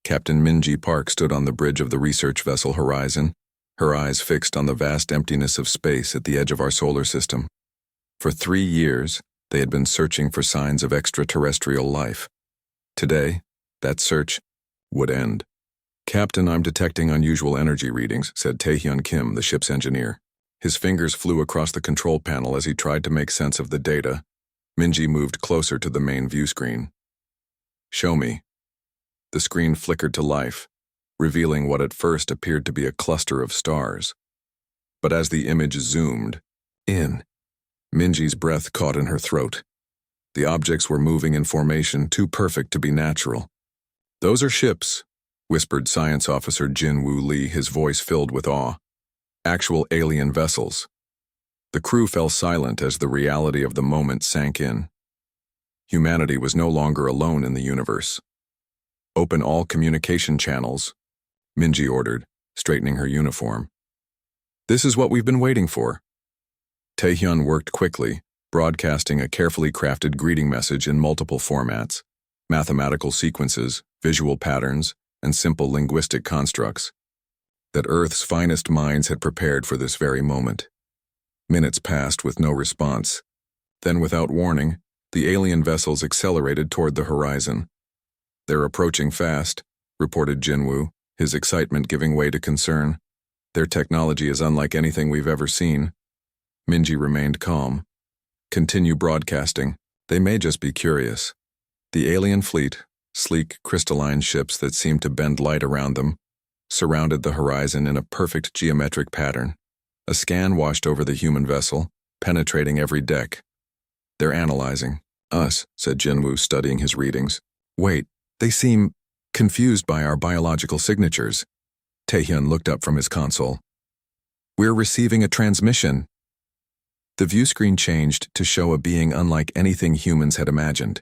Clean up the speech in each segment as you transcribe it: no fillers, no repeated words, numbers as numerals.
Captain Minji Park stood on the bridge of the research vessel Horizon, her eyes fixed on the vast emptiness of space at the edge of our solar system. For 3 years, they had been searching for signs of extraterrestrial life. Today, that search would end. "Captain, I'm detecting unusual energy readings," said Taehyun Kim, the ship's engineer. His fingers flew across the control panel as he tried to make sense of the data. Minji moved closer to the main view screen. "Show me." The screen flickered to life, revealing what at first appeared to be a cluster of stars. But as the image zoomed in, Minji's breath caught in her throat. The objects were moving in formation too perfect to be natural. "Those are ships," whispered Science Officer Jin-Woo Lee, his voice filled with awe. "Actual alien vessels." The crew fell silent as the reality of the moment sank in. Humanity was no longer alone in the universe. "Open all communication channels," Minji ordered, straightening her uniform. "This is what we've been waiting for." Taehyun worked quickly, broadcasting a carefully crafted greeting message in multiple formats: mathematical sequences, visual patterns, and simple linguistic constructs that Earth's finest minds had prepared for this very moment. Minutes passed with no response. Then, without warning, the alien vessels accelerated toward the horizon. "They're approaching fast," reported Jinwoo, his excitement giving way to concern. "Their technology is unlike anything we've ever seen." Minji remained calm. "Continue broadcasting. They may just be curious." The alien fleet, sleek, crystalline ships that seemed to bend light around them, surrounded the horizon in a perfect geometric pattern. A scan washed over the human vessel, penetrating every deck. "They're analyzing us," said Jinwoo, studying his readings. "Wait, they seem confused by our biological signatures." Taehyun looked up from his console. "We're receiving a transmission." The view screen changed to show a being unlike anything humans had imagined.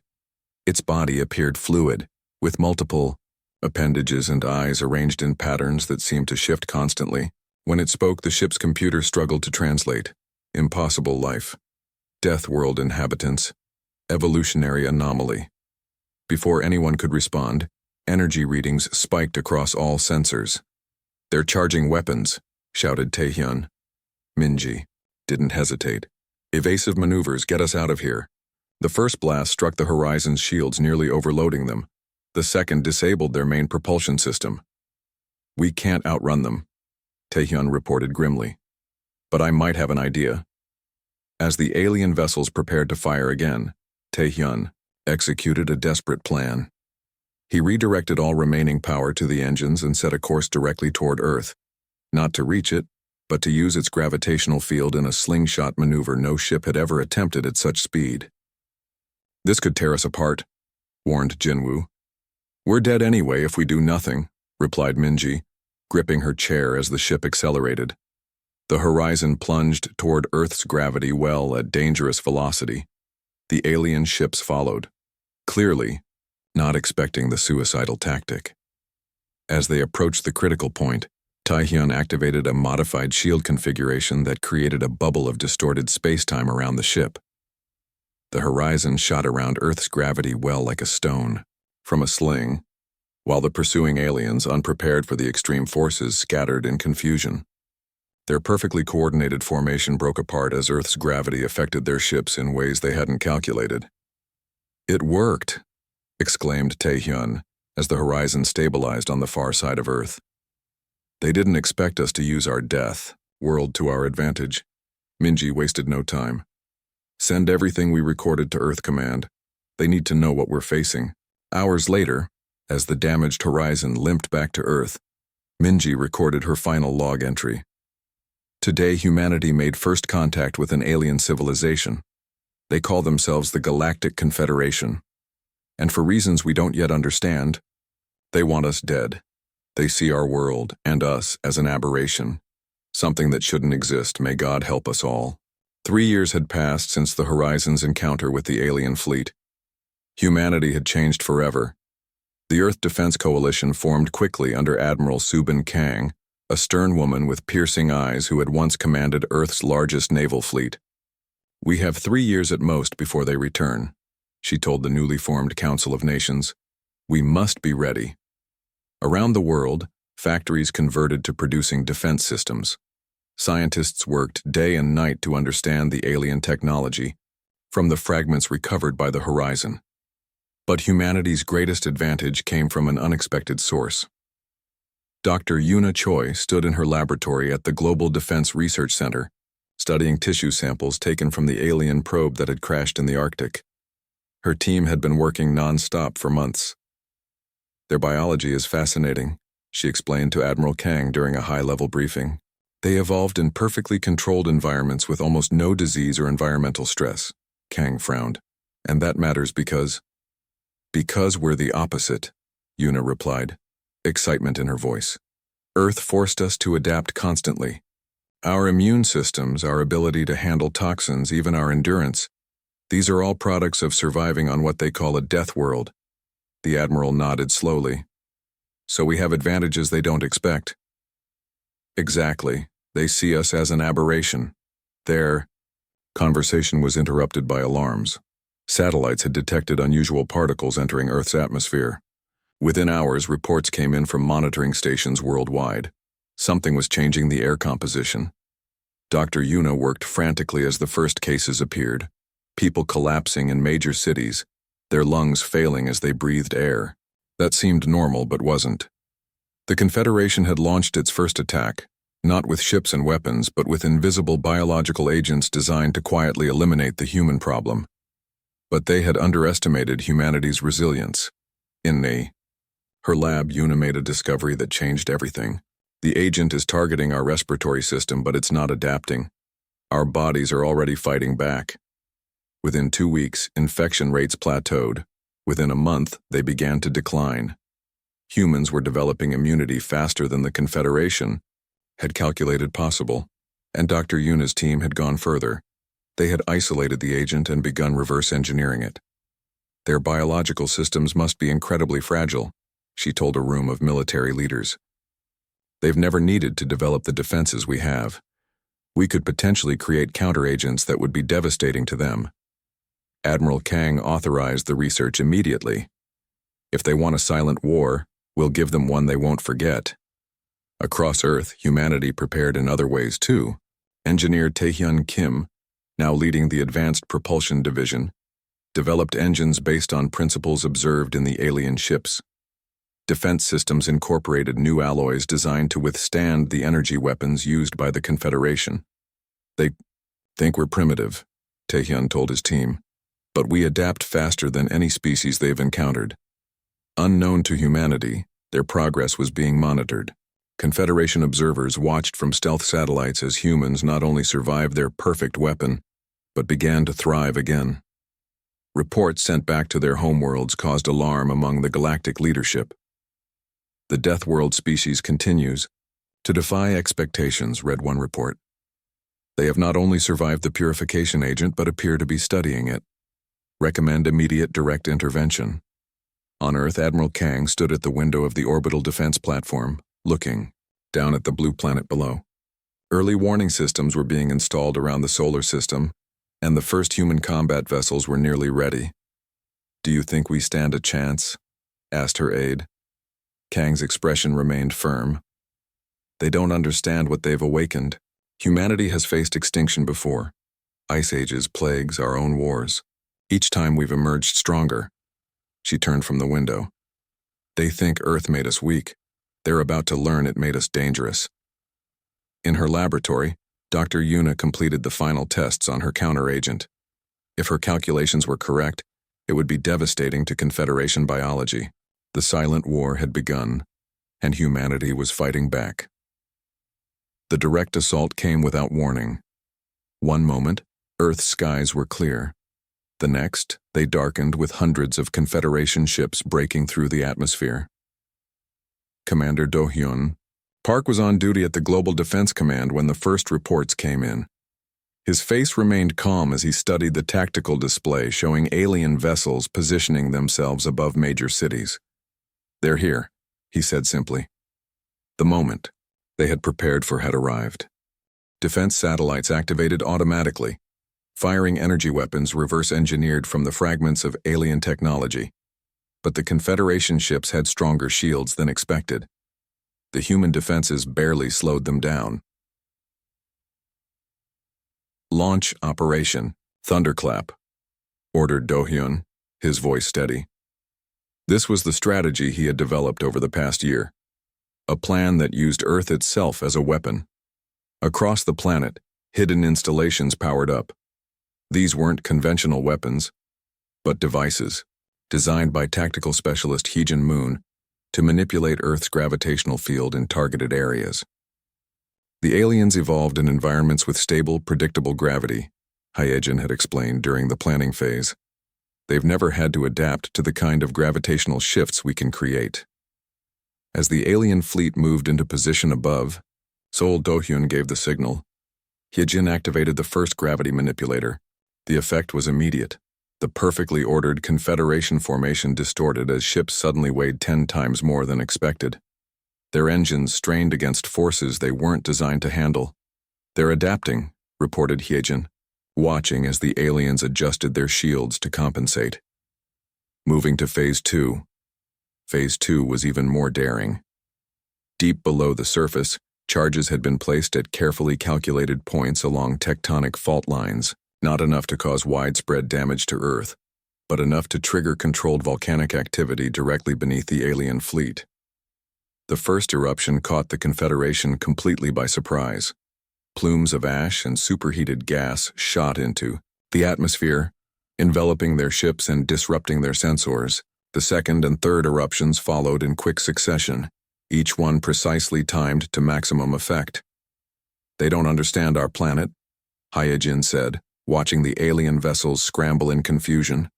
Its body appeared fluid, with multiple appendages and eyes arranged in patterns that seemed to shift constantly. When it spoke, the ship's computer struggled to translate. "Impossible life. Death world inhabitants. Evolutionary anomaly." Before anyone could respond, energy readings spiked across all sensors. "They're charging weapons," shouted Taehyun. Minji didn't hesitate. "Evasive maneuvers, get us out of here." The first blast struck the horizon's shields, nearly overloading them. The second disabled their main propulsion system. "We can't outrun them," Taehyun reported grimly. "But I might have an idea." As the alien vessels prepared to fire again, Taehyun executed a desperate plan. He redirected all remaining power to the engines and set a course directly toward Earth, not to reach it, but to use its gravitational field in a slingshot maneuver no ship had ever attempted at such speed. "This could tear us apart," warned Jinwoo. "We're dead anyway if we do nothing," replied Minji, gripping her chair as the ship accelerated. The horizon plunged toward Earth's gravity well at dangerous velocity. The alien ships followed, clearly not expecting the suicidal tactic. As they approached the critical point, Taehyun activated a modified shield configuration that created a bubble of distorted space-time around the ship. The horizon shot around Earth's gravity well like a stone, from a sling, while the pursuing aliens, unprepared for the extreme forces, scattered in confusion. Their perfectly coordinated formation broke apart as Earth's gravity affected their ships in ways they hadn't calculated. "It worked," exclaimed Taehyun, as the horizon stabilized on the far side of Earth. "They didn't expect us to use our death world to our advantage." Minji wasted no time. "Send everything we recorded to Earth Command. They need to know what we're facing." Hours later, as the damaged horizon limped back to Earth, Minji recorded her final log entry. "Today, humanity made first contact with an alien civilization. They call themselves the Galactic Confederation. And for reasons we don't yet understand, they want us dead. They see our world and us as an aberration, something that shouldn't exist. May God help us all." 3 years had passed since the horizon's encounter with the alien fleet. Humanity had changed forever. The Earth Defense Coalition formed quickly under Admiral Subin Kang, a stern woman with piercing eyes who had once commanded Earth's largest naval fleet. "We have 3 years at most before they return," she told the newly formed Council of Nations. "We must be ready." Around the world, factories converted to producing defense systems. Scientists worked day and night to understand the alien technology from the fragments recovered by the horizon. But humanity's greatest advantage came from an unexpected source. Dr. Yuna Choi stood in her laboratory at the Global Defense Research Center, studying tissue samples taken from the alien probe that had crashed in the Arctic. Her team had been working non-stop for months. "Their biology is fascinating," she explained to Admiral Kang during a high-level briefing. "They evolved in perfectly controlled environments with almost no disease or environmental stress." Kang frowned. "And that matters because we're the opposite," Yuna replied, excitement in her voice. "Earth forced us to adapt constantly. Our immune systems, our ability to handle toxins, even our endurance, these are all products of surviving on what they call a death world." The Admiral nodded slowly. "So we have advantages they don't expect." "Exactly. They see us as an aberration. Their..." Conversation was interrupted by alarms. Satellites had detected unusual particles entering Earth's atmosphere. Within hours, reports came in from monitoring stations worldwide. Something was changing the air composition. Dr. Yuna worked frantically as the first cases appeared. People collapsing in major cities, their lungs failing as they breathed air. That seemed normal but wasn't. The Confederation had launched its first attack, not with ships and weapons, but with invisible biological agents designed to quietly eliminate the human problem. But they had underestimated humanity's resilience. In her lab, Yuna made a discovery that changed everything. The agent is targeting our respiratory system, but it's not adapting. Our bodies are already fighting back. Within 2 weeks, infection rates plateaued. Within a month, they began to decline. Humans were developing immunity faster than the Confederation had calculated possible, and Dr. Yuna's team had gone further. They had isolated the agent and begun reverse engineering it. "Their biological systems must be incredibly fragile," she told a room of military leaders. "They've never needed to develop the defenses we have. We could potentially create counteragents that would be devastating to them." Admiral Kang authorized the research immediately. "If they want a silent war, we'll give them one they won't forget." Across Earth, humanity prepared in other ways too. Engineer Taehyun Kim, now leading the Advanced Propulsion Division, developed engines based on principles observed in the alien ships. Defense systems incorporated new alloys designed to withstand the energy weapons used by the Confederation. "They think we're primitive," Taehyun told his team, "but we adapt faster than any species they've encountered." Unknown to humanity, their progress was being monitored. Confederation observers watched from stealth satellites as humans not only survived their perfect weapon, but began to thrive again. Reports sent back to their homeworlds caused alarm among the galactic leadership. "The Death World species continues to defy expectations," read one report. "They have not only survived the purification agent but appear to be studying it. Recommend immediate direct intervention." On Earth, Admiral Kang stood at the window of the orbital defense platform, looking down at the blue planet below. Early warning systems were being installed around the solar system, and the first human combat vessels were nearly ready. "Do you think we stand a chance?" asked her aide. Kang's expression remained firm. "They don't understand what they've awakened. Humanity has faced extinction before. Ice ages, plagues, our own wars. Each time we've emerged stronger." She turned from the window. "They think Earth made us weak. They're about to learn it made us dangerous." In her laboratory, Dr. Yuna completed the final tests on her counteragent. If her calculations were correct, it would be devastating to Confederation biology. The silent war had begun, and humanity was fighting back. The direct assault came without warning. One moment, Earth's skies were clear. The next, they darkened with hundreds of Confederation ships breaking through the atmosphere. Commander Do-hyun, Park was on duty at the Global Defense Command when the first reports came in. His face remained calm as he studied the tactical display showing alien vessels positioning themselves above major cities. "They're here," he said simply. The moment they had prepared for had arrived. Defense satellites activated automatically, firing energy weapons reverse-engineered from the fragments of alien technology. but the Confederation ships had stronger shields than expected. The human defenses barely slowed them down. "Launch Operation Thunderclap," ordered Do-hyun, his voice steady. This was the strategy he had developed over the past year, a plan that used Earth itself as a weapon. Across the planet, hidden installations powered up. These weren't conventional weapons, but devices, designed by tactical specialist Heejin Moon to manipulate Earth's gravitational field in targeted areas. The aliens evolved in environments with stable, predictable gravity, Hyejin had explained during the planning phase. They've never had to adapt to the kind of gravitational shifts we can create. As the alien fleet moved into position above, Seoul Do-hyun gave the signal. Hyejin activated the first gravity manipulator. The effect was immediate. The perfectly ordered Confederation formation distorted as ships suddenly weighed 10 times more than expected. Their engines strained against forces they weren't designed to handle. "They're adapting," reported Hyejin, watching as the aliens adjusted their shields to compensate. Moving to Phase 2. Phase 2 was even more daring. Deep below the surface, charges had been placed at carefully calculated points along tectonic fault lines, not enough to cause widespread damage to Earth, but enough to trigger controlled volcanic activity directly beneath the alien fleet. The first eruption caught the Confederation completely by surprise. Plumes of ash and superheated gas shot into the atmosphere, enveloping their ships and disrupting their sensors. The second and third eruptions followed in quick succession, each one precisely timed to maximum effect. "They don't understand our planet," Hyejin said, watching the alien vessels scramble in confusion.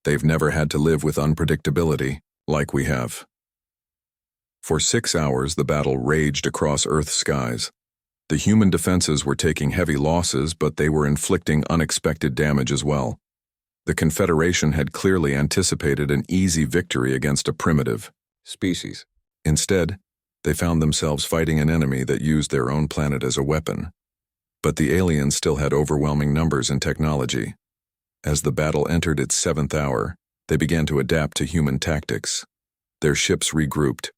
"They've never had to live with unpredictability like we have." For 6 hours, the battle raged across Earth's skies. The human defenses were taking heavy losses, but they were inflicting unexpected damage as well. The Confederation had clearly anticipated an easy victory against a primitive species. Instead, they found themselves fighting an enemy that used their own planet as a weapon. But the aliens still had overwhelming numbers and technology. As the battle entered its 7th hour, they began to adapt to human tactics. Their ships regrouped,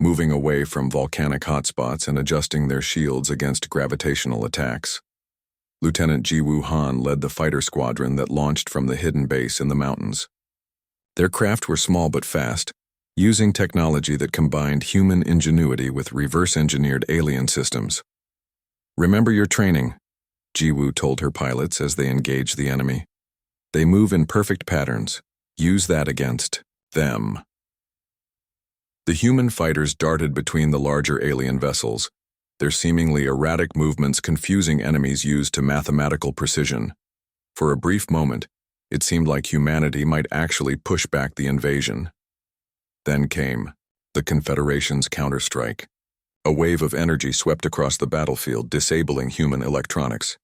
moving away from volcanic hotspots and adjusting their shields against gravitational attacks. Lieutenant Ji-woo Han led the fighter squadron that launched from the hidden base in the mountains. Their craft were small but fast, using technology that combined human ingenuity with reverse-engineered alien systems. "Remember your training," Ji-woo told her pilots as they engaged the enemy. "They move in perfect patterns. Use that against them." The human fighters darted between the larger alien vessels, their seemingly erratic movements confusing enemies used to mathematical precision. For a brief moment, it seemed like humanity might actually push back the invasion. Then came the Confederation's counterstrike. A wave of energy swept across the battlefield, disabling human electronics.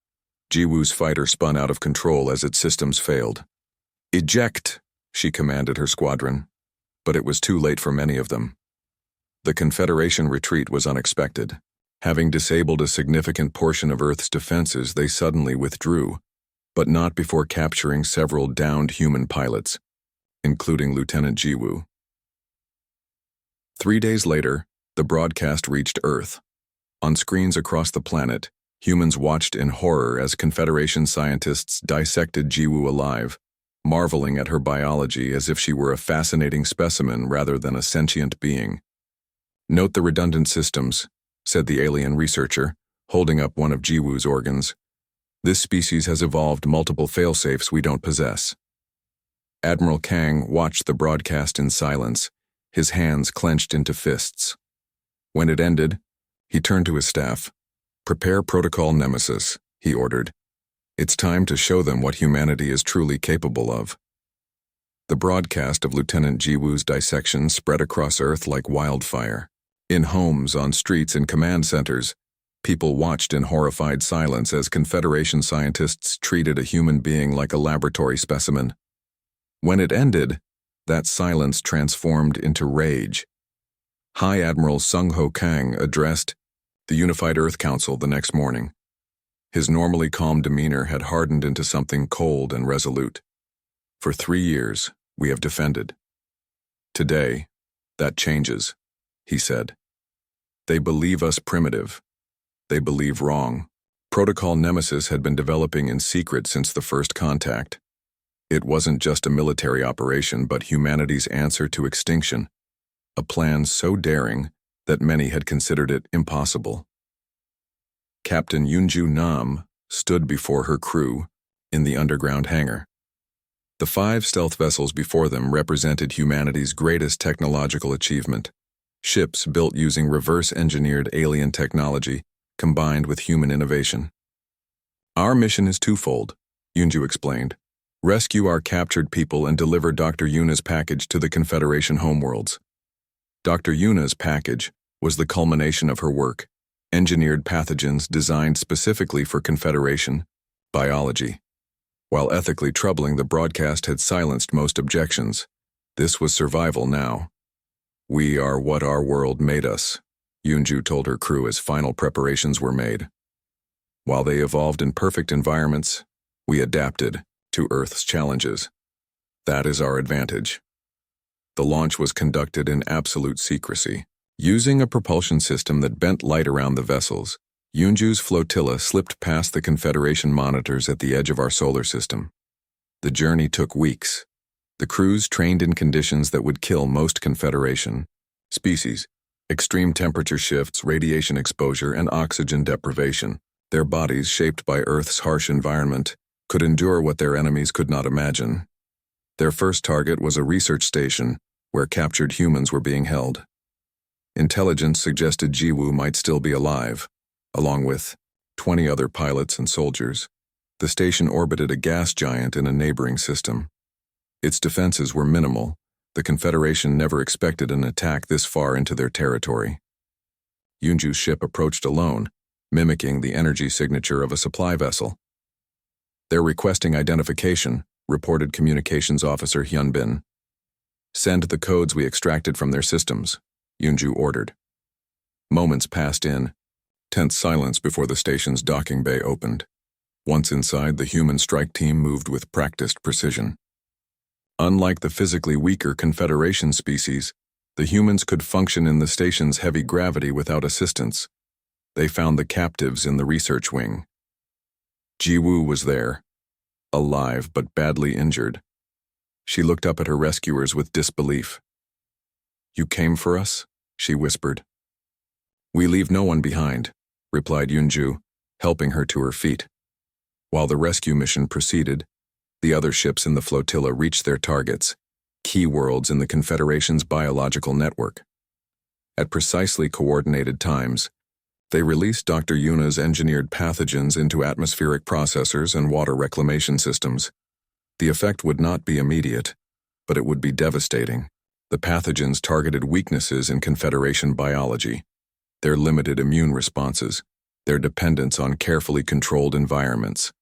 Ji-woo's fighter spun out of control as its systems failed. "Eject," she commanded her squadron. But it was too late for many of them. The Confederation retreat was unexpected. Having disabled a significant portion of Earth's defenses, they suddenly withdrew, but not before capturing several downed human pilots, including Lieutenant Ji-woo. 3 days later, the broadcast reached Earth. On screens across the planet, humans watched in horror as Confederation scientists dissected Ji-woo alive, marveling at her biology as if she were a fascinating specimen rather than a sentient being. "Note the redundant systems," said the alien researcher, holding up one of Ji-woo's organs. "This species has evolved multiple failsafes we don't possess." Admiral Kang watched the broadcast in silence, his hands clenched into fists. When it ended, he turned to his staff. "Prepare Protocol Nemesis," he ordered. "It's time to show them what humanity is truly capable of." The broadcast of Lieutenant Ji-woo's dissection spread across Earth like wildfire. In homes, on streets, and command centers, people watched in horrified silence as Confederation scientists treated a human being like a laboratory specimen. When it ended, that silence transformed into rage. High Admiral Sung-ho Kang addressed the Unified Earth Council the next morning. His normally calm demeanor had hardened into something cold and resolute. "For 3 years, we have defended. Today, that changes, he said. They believe us primitive. They believe wrong. Protocol Nemesis had been developing in secret since the first contact. It wasn't just a military operation, but humanity's answer to extinction, a plan so daring that many had considered it impossible. Captain Yunju Nam stood before her crew in the underground hangar. The 5 stealth vessels before them represented humanity's greatest technological achievement, ships built using reverse-engineered alien technology combined with human innovation. Our mission is twofold, Yunju explained. Rescue our captured people and deliver Dr. Yuna's package to the Confederation homeworlds. Dr. Yuna's package was the culmination of her work, engineered pathogens designed specifically for Confederation biology. While ethically troubling, the broadcast had silenced most objections. This was survival now. We are what our world made us, Yunju told her crew as final preparations were made. While they evolved in perfect environments, we adapted to Earth's challenges. That is our advantage. The launch was conducted in absolute secrecy. Using a propulsion system that bent light around the vessels, Yunju's flotilla slipped past the Confederation monitors at the edge of our solar system. The journey took weeks. The crews trained in conditions that would kill most Confederation species, extreme temperature shifts, radiation exposure, and oxygen deprivation. Their bodies, shaped by Earth's harsh environment, could endure what their enemies could not imagine. Their first target was a research station where captured humans were being held. Intelligence suggested Jiwoo might still be alive, along with 20 other pilots and soldiers. The station orbited a gas giant in a neighboring system. Its defenses were minimal. The Confederation never expected an attack this far into their territory. Yunju's ship approached alone, mimicking the energy signature of a supply vessel. They're requesting identification, reported Communications Officer Hyunbin. Send the codes we extracted from their systems, Yunju ordered. Moments passed in, tense silence before the station's docking bay opened. Once inside, the human strike team moved with practiced precision. Unlike the physically weaker Confederation species, the humans could function in the station's heavy gravity without assistance. They found the captives in the research wing. Jiwoo was there, alive but badly injured. She looked up at her rescuers with disbelief. "You came for us?" she whispered. "We leave no one behind," replied Yunju, helping her to her feet. While the rescue mission proceeded, the other ships in the flotilla reached their targets, key worlds in the Confederation's biological network. At precisely coordinated times, they released Dr. Yuna's engineered pathogens into atmospheric processors and water reclamation systems. The effect would not be immediate, but it would be devastating. The pathogens targeted weaknesses in Confederation biology, their limited immune responses, their dependence on carefully controlled environments.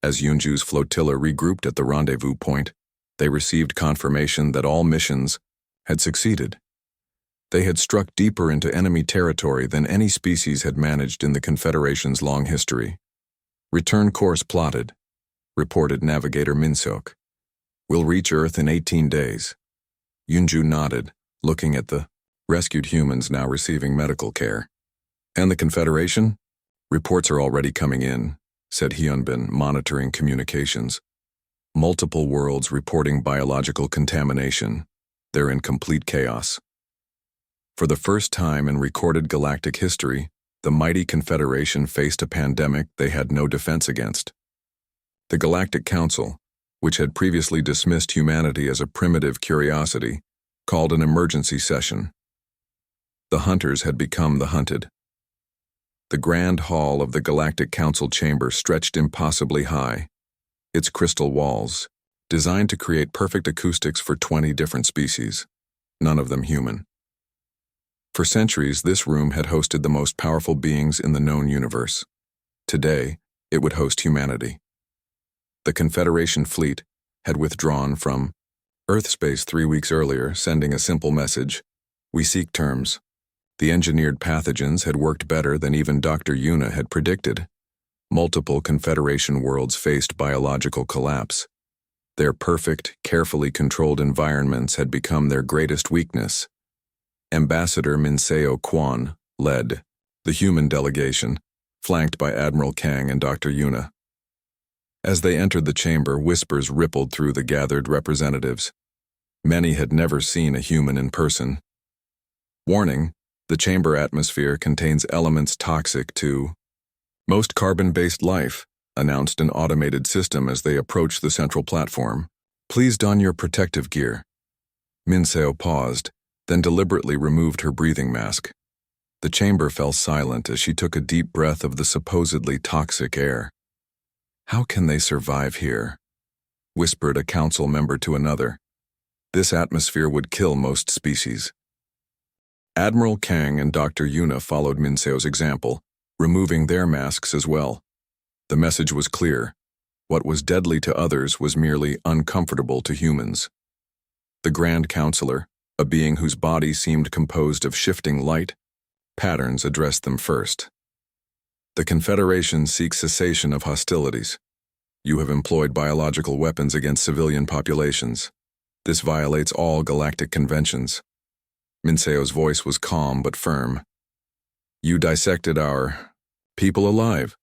As Yunju's flotilla regrouped at the rendezvous point, they received confirmation that all missions had succeeded. They had struck deeper into enemy territory than any species had managed in the Confederation's long history. "Return course plotted," reported Navigator Minsok. "We'll reach Earth in 18 days. Yunju nodded, looking at the rescued humans now receiving medical care. "And the Confederation? Reports are already coming in," said Hyunbin, monitoring communications. "Multiple worlds reporting biological contamination. They're in complete chaos." For the first time in recorded galactic history, the mighty Confederation faced a pandemic they had no defense against. The Galactic Council, which had previously dismissed humanity as a primitive curiosity, called an emergency session. The hunters had become the hunted. The grand hall of the Galactic Council chamber stretched impossibly high, its crystal walls, designed to create perfect acoustics for 20 different species, none of them human. For centuries, this room had hosted the most powerful beings in the known universe. Today, it would host humanity. The Confederation fleet had withdrawn from Earth space 3 weeks earlier, sending a simple message: "We seek terms." The engineered pathogens had worked better than even Dr. Yuna had predicted. Multiple Confederation worlds faced biological collapse. Their perfect, carefully controlled environments had become their greatest weakness. Ambassador Minseo Quan led the human delegation, flanked by Admiral Kang and Dr. Yuna. As they entered the chamber, whispers rippled through the gathered representatives. Many had never seen a human in person. Warning: the chamber atmosphere contains elements toxic to most carbon-based life, announced an automated system as they approached the central platform. Please don your protective gear. Minseo paused, then deliberately removed her breathing mask. The chamber fell silent as she took a deep breath of the supposedly toxic air. How can they survive here? Whispered a council member to another. This atmosphere would kill most species. Admiral Kang and Dr. Yuna followed Minseo's example, removing their masks as well. The message was clear. What was deadly to others was merely uncomfortable to humans. The Grand Counselor, a being whose body seemed composed of shifting light patterns, addressed them first. The Confederation seeks cessation of hostilities. You have employed biological weapons against civilian populations. This violates all galactic conventions. Minseo's voice was calm but firm. You dissected our people alive.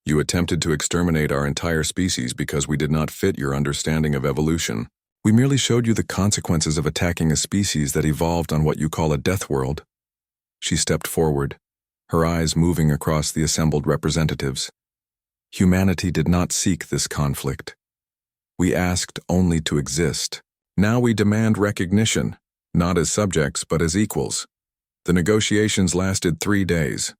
You attempted to exterminate our entire species because we did not fit your understanding of evolution. We merely showed you the consequences of attacking a species that evolved on what you call a death world. She stepped forward, her eyes moving across the assembled representatives. Humanity did not seek this conflict. We asked only to exist. Now we demand recognition, not as subjects but as equals. The negotiations lasted 3 days.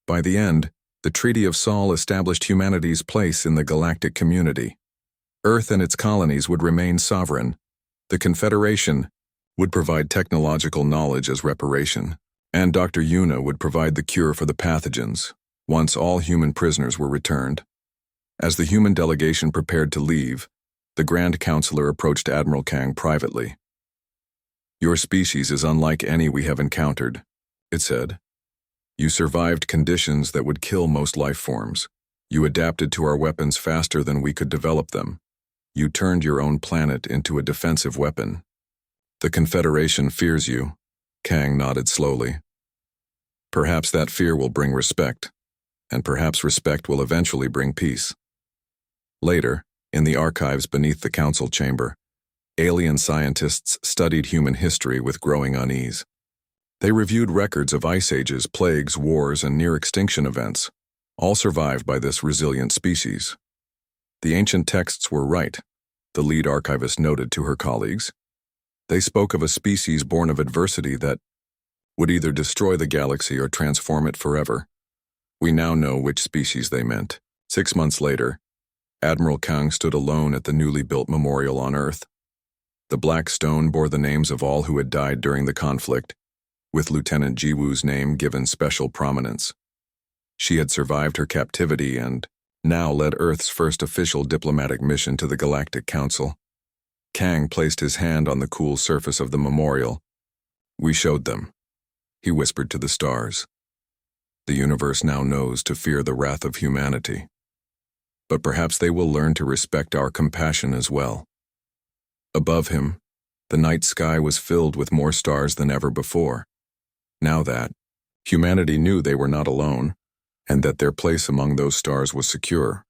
By the end, the Treaty of Sol established humanity's place in the galactic community. Earth and its colonies would remain sovereign. The Confederation would provide technological knowledge as reparation, and Dr. Yuna would provide the cure for the pathogens, once all human prisoners were returned. As the human delegation prepared to leave, the Grand Counselor approached Admiral Kang privately. Your species is unlike any we have encountered, it said. You survived conditions that would kill most life forms. You adapted to our weapons faster than we could develop them. You turned your own planet into a defensive weapon. The Confederation fears you. Kang nodded slowly. Perhaps that fear will bring respect, and perhaps respect will eventually bring peace. Later, in the archives beneath the council chamber, alien scientists studied human history with growing unease. They reviewed records of ice ages, plagues, wars, and near-extinction events, all survived by this resilient species. The ancient texts were right, the lead archivist noted to her colleagues. They spoke of a species born of adversity that would either destroy the galaxy or transform it forever. We now know which species they meant. 6 months later, Admiral Kang stood alone at the newly built memorial on Earth. The black stone bore the names of all who had died during the conflict, with Lieutenant Jiwoo's name given special prominence. She had survived her captivity and now led Earth's first official diplomatic mission to the Galactic Council. Kang placed his hand on the cool surface of the memorial. We showed them, he whispered to the stars. The universe now knows to fear the wrath of humanity. But perhaps they will learn to respect our compassion as well. Above him, the night sky was filled with more stars than ever before. Now that humanity knew they were not alone, and that their place among those stars was secure.